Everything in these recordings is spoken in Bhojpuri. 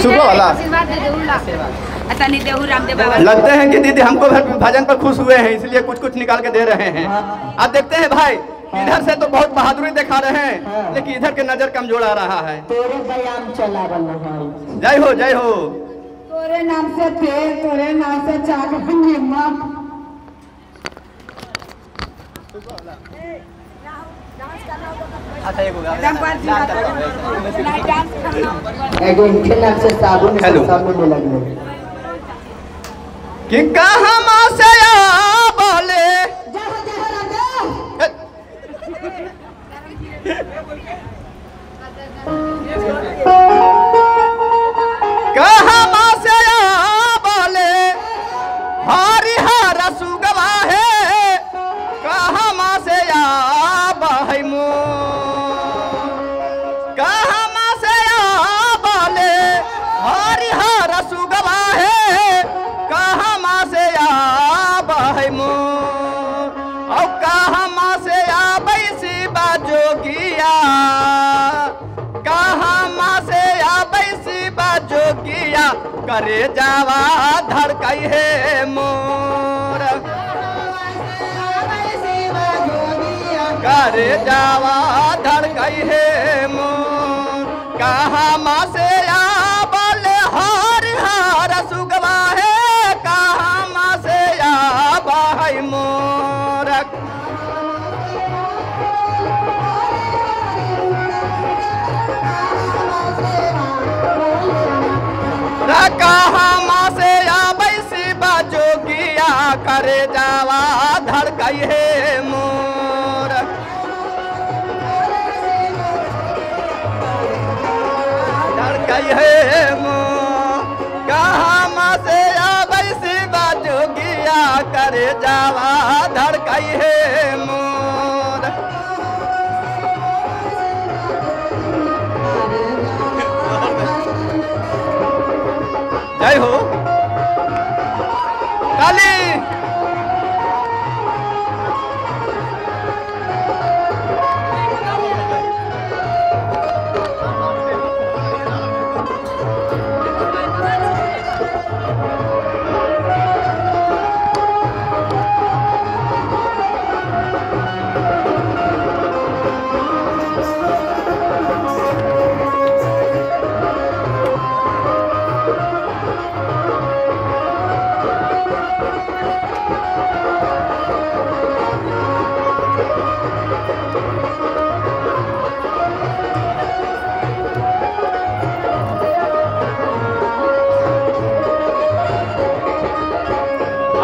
सुबह वाला लगते हैं कि दीदी हमको भजन पर खुश हुए हैं, इसलिए कुछ कुछ निकाल के दे रहे हैं। अब देखते हैं भाई, इधर से तो बहुत बहादुरी दिखा रहे हैं, लेकिन इधर के नजर कमजोर आ रहा है। तोरे बयान चला जय हो जय हो। तोरे नाम से तेल, तोरे नाम से चाक नमक। कि कहाँ से बोले कहाँ से बोले हरिहर सुगवा है, कहाँ से भाई मो कहाँ से बोले हरिहर सुगवा है, कहाँ से भाई मो और कहाँ से बैसी बाजोगिया, कहाँ से बैसी बाजोगिया करे जावा धड़कई है मोर, करे जावा धड़कई है मोर, कहाँ से बोले हरिहर सुगवा है, कहाँ से भाई मोर कहाँ से बैसी बाजोगिया करे जावा धड़कई है मोर, धड़कई है मोर, कहाँ से बैसी बाजोगिया करे जावा धड़कई है मोर। जय हो काली।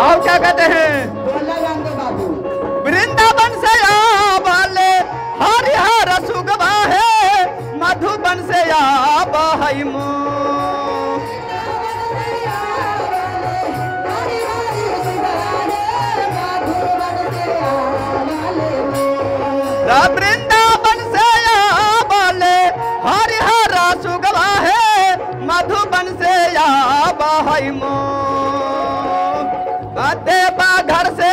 और क्या कहते हैं, वृंदावन से बोले हरिहर सुगवा है, मधुबन से भाई मो वृंदावन से बोले हरिहर सुगवा है, मधुबन से भाई मो घर से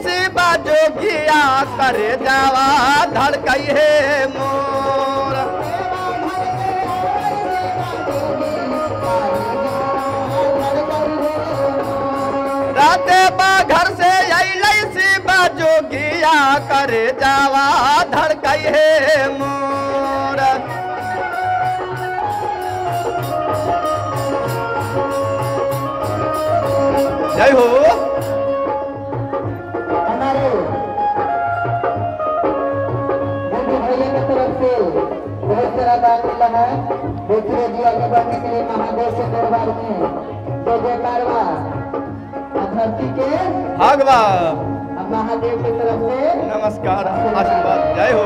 से बाजोगिया करे जावा धड़कई है मोर, राते घर से से बाजोगिया करे जावा धड़कई है मोर। जय हो। हमारे भैया की तरफ से बहुत सारा दान मिला है। देखिए जी आगे बढ़ने के लिए महादेव से दरबार में जय जयकार धरती के भागवा महादेव की तरफ से नमस्कार आशीर्वाद। जय हो।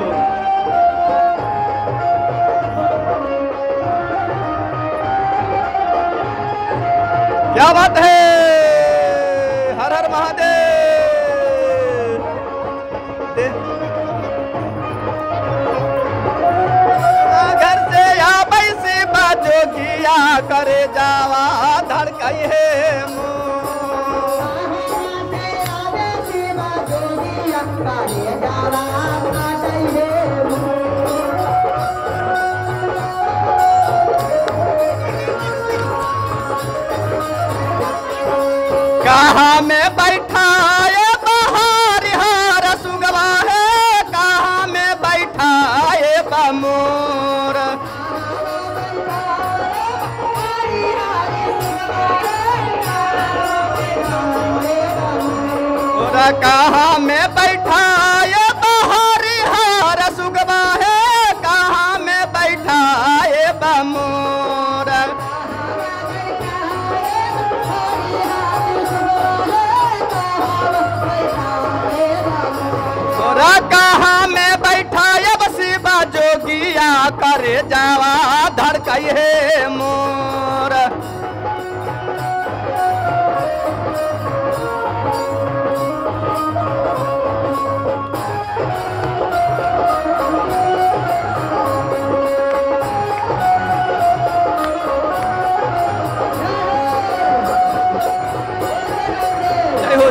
क्या बात है, हर हर महादेव। घर से या बैसे बाजोगिया करे जावा धड़कई है कहाँ में बैठा ये बहार हार सुगवा है, कहाँ में बैठा ये बमोर। कहाँ में बैठा ये बहारी हार सुगवा है, कहाँ में बैठा ये बमोर। कहाँ में बैठा ये बसीबा जोगिया करे जावा धड़कई है मोर।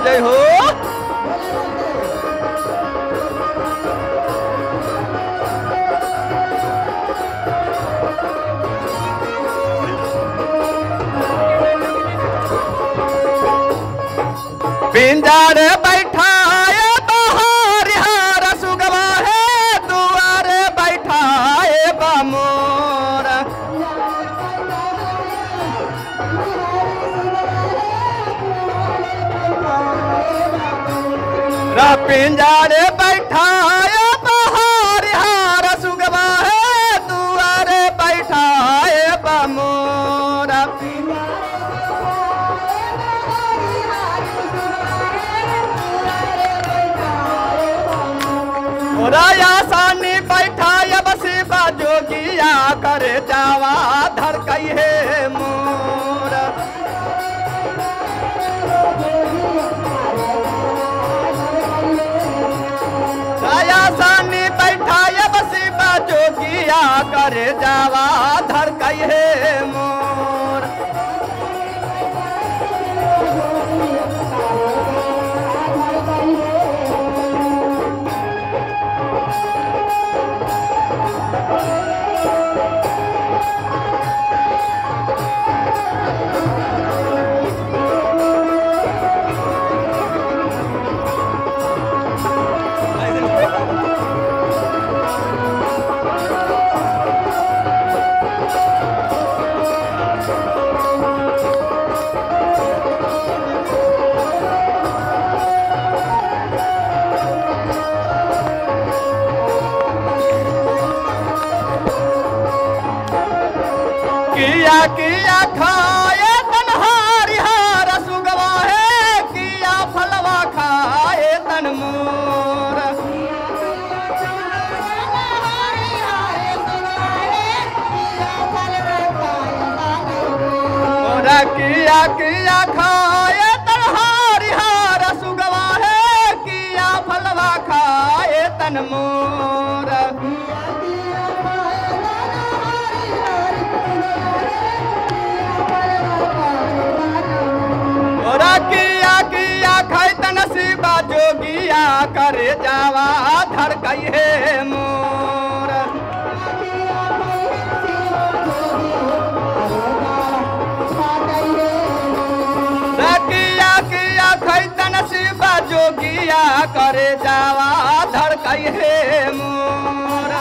जय हो पिंजर बैठा ये बहार हार सुगवा है, दुआर बैठा ये बमोर। पिंजर बैठा ये बहार हार सुगवा है, दुआर बैठा ये बमोर। राया सानी बैठा ये बसीबा जोगिया करे जावा धड़कई है मोर। राया सानी बैठा ये बसीबा जोगिया करे जावा धड़कई है मोर। किया किया खाए तनहारी हार सुगवा है, किया फलवा खाए तन मोर। किया किया खाए तनहारी हार सुगवा है, किया फलवा खाए तन मोर। किया किया खाई तनसीबा जोगिया करे जावा धड़कई है मोर। किया किया खाई तनसीबा जोगिया करे जावा धड़कई है मोर।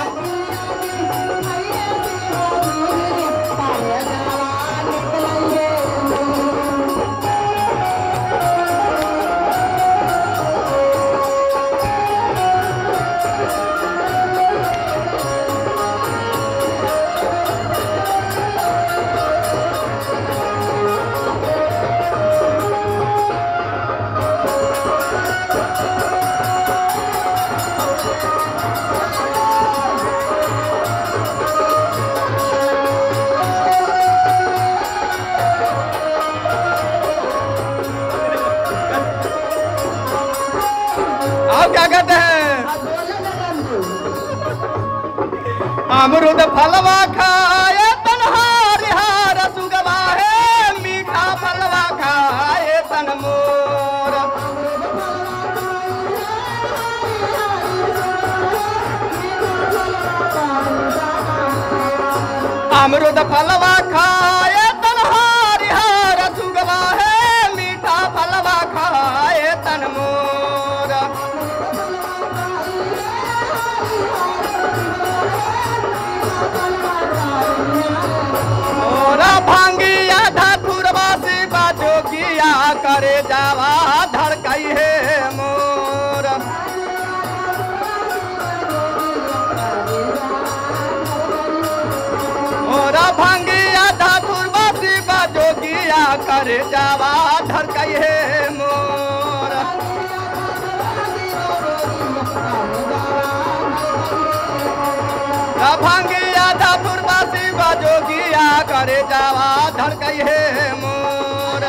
क्या कहते हैं? अमरुद फलवा खाए तनहारी हार सुगवा है, मीठा फलवा खाए तन मोर। अमरुद फलवा खाए तनहारी हार सुगवा है, मीठा फलवा करे जावा धड़कई है मोर,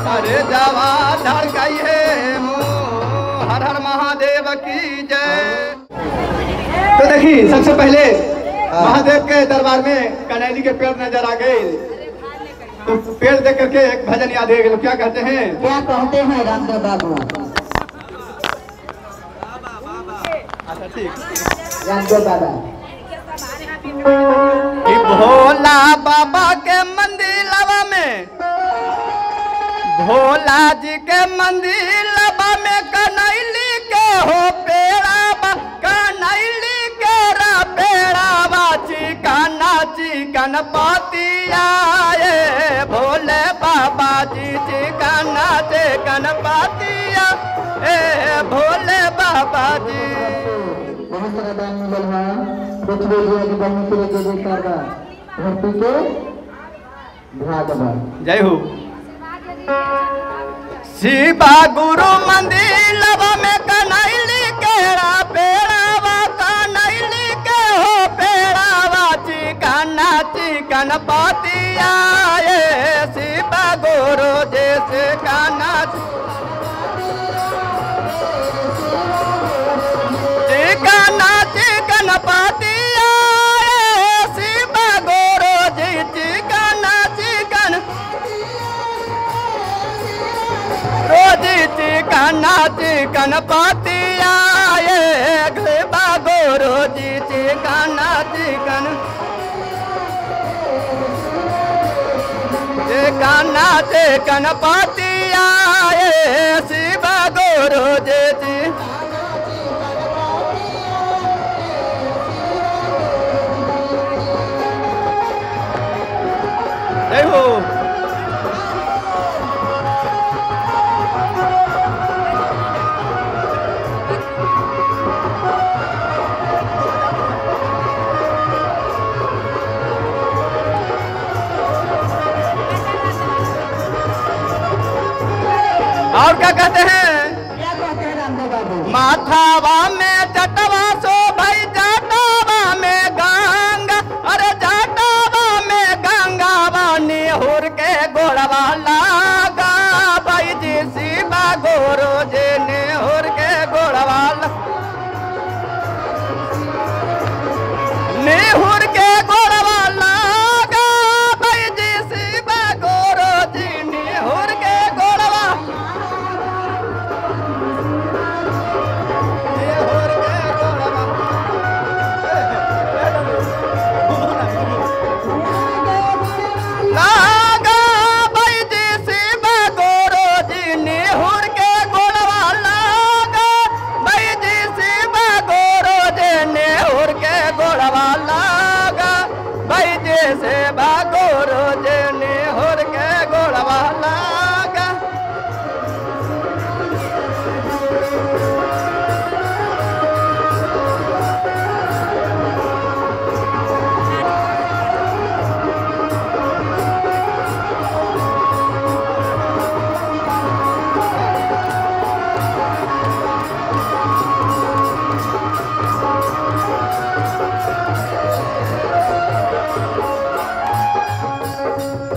करे जावा धड़कई है मोर। हर हर महादेव की जय। तो देखिए सबसे पहले महादेव के दरबार में कनैली के पेड़ नजर आ गए, तो पेड़ देख करके एक भजन याद है, क्या कहते हैं? क्या कहते हैं रामदेव बाबू? अच्छा ठीक, रामदेव बाबा कि भोला बाबा के मंदिर में, भोला जी के मंदिर में कनैली के हो पेड़ा, कनैली के रा पेड़ा चिकना चिकन पातिया, भोले बाबा जी चिकना चिकन पातिया, भोले बाबा जी। बहुत सारा दान मिलल है, कुछ भी दिया कि बहन के लिए दे करबा धरती के भागवा। जय हो। शिवा गुरु मंदिर में कनैली के रा पेड़ावा, कनैली के हो पेड़ावा चिकना चिकन पातिया, शिवा गुरु जैसे काना चिकना चिकन पातिया, शिवा गुरु जी चिकना चिकन रोजी चिकना चिकन पातिया, शिवा गुरु जी चिकना चिकन चिकना चिकन पातिया, शिवा गुरु जी। जय हो। और क्या कहते हैं? क्या कहते हैं रामदेव बाबू? माथावा में जटवा सो भाई, जटावा में गंगा, अरे जटावा में गंगा बानी हुर के गोड़वा लागा, भाई जी शिवा गुरु जी ने हुर के गोड़वा नेहुर के गोड़वा लागा, भाई जी शिवा गुरु जी नेहुर के गोड़वा लागा, भाई जी शिवा गुरु जी नेहुर के गोड़वा लागा, भाई जी शिवा गुरु जी नेहुर के गोड़वा लागा, भाई जी शिवा गुरु जी नेहुर के गोड़वा लागा।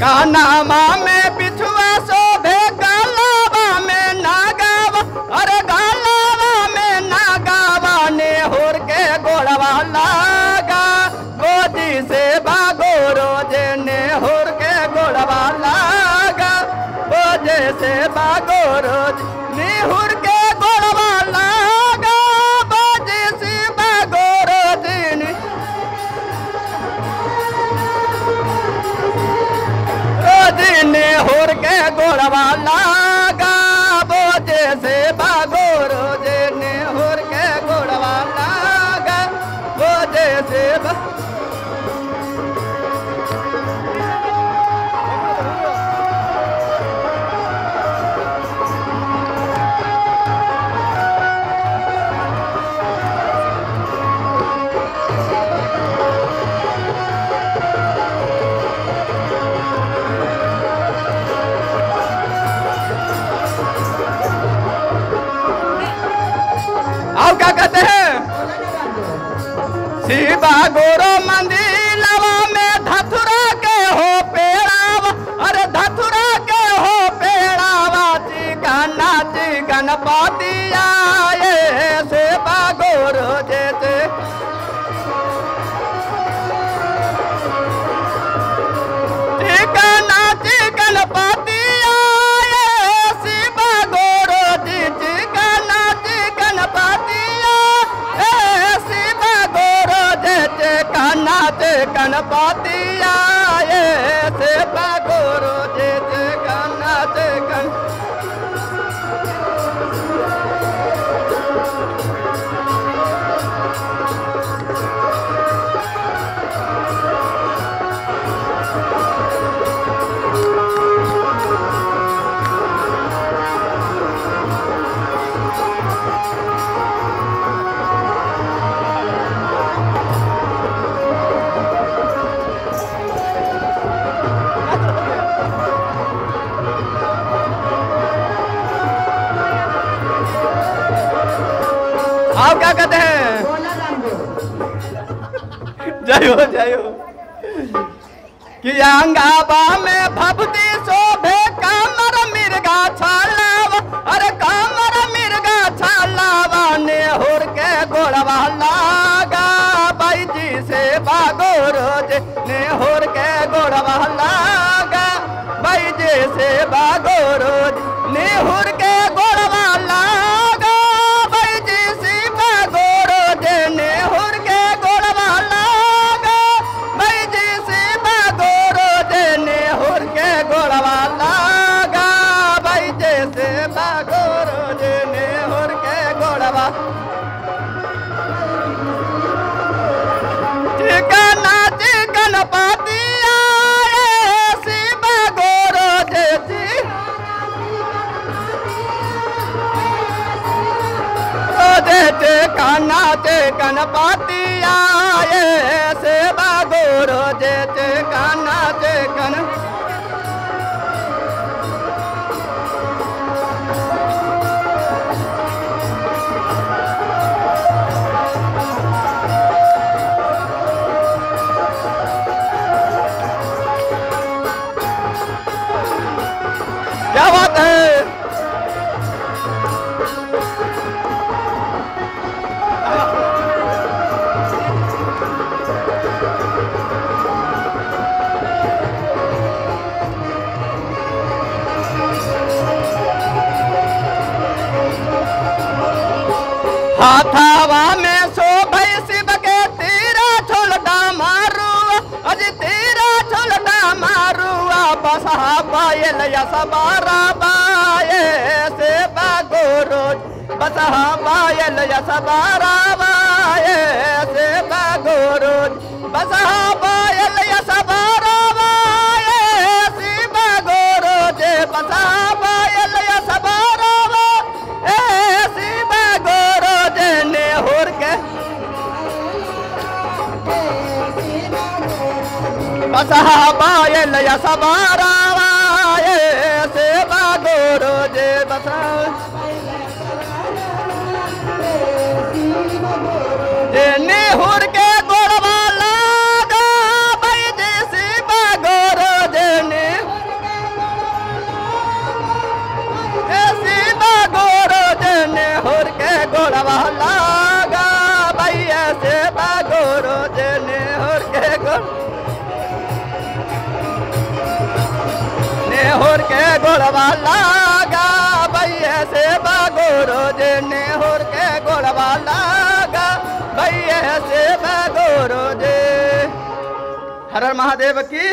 कानामा में बिछुआ शोभे, गालावा में नागावा, अरे गालावा में नागावा नेहुर के गोड़वा लागा, गोदी से बागोरो जे नेहुर के गोड़वा लागा, गोदी से बागोरो नेहुर के गोड़वा लागा, गोदी से बागोरो जी नेहुर के गोड़वा लागा, बोझे से बागोरो जे नेहुर के गोड़वा लागा, बोझे से और क्या कहते हैं? शिवा गुरु मंदिर गणपति आए से गुरु जी गणत गण आप क्या कहते हैं? जय हो जय हो। कि अंगाबा में भक्ति शोभे कामर मिर्गा छालावा, अरे कामर मिर्गा छालावा नेहुर के गोड़वा लागा बाई जी से बागोरो जे नेहुर के गोड़वा लागा बाई जी से बागोरो नेहुर के गोड़वा लागा बाई जी से बागोरो जे नेहुर के गोड़वा लागा बाई जी से बागोरो जे नेहुर के गोड़वा लागा बाई जी से बागोरो जे नेहुर के गोड़वा चिकना चिकन पाती आए शिव गोरो जे चिकना चिकन पाती आए शिव गोरो जे चिकना चिकन क्या बात है? हाथावा में शोभै शिव के तेरा छोलटा मारू अज तेरा छोलटा मारुआ बसहा पायल यसबारा बाए से बागोरो बसहा पायल यसबारा बाए से बागोरो बसहा पायल यसबारा बाए से बागोरो जे बसहा पायल यसबारा बाए से बागोरो जे नेहुर के बसहा पायल यसबारा बाए से बागोरो जे बसहा जे नेहुर के गोड़वा लागा बाई जे से बागोरो जे से बागोरो जे नेहुर के गोड़वा लागा बाई से बागोरो जे नेहुर के नेहुर के गोड़वा लागा भैया से बागोरो जे नेहुर के गोड़वा लागा भैया से बागोरो जे। हर हर महादेव की।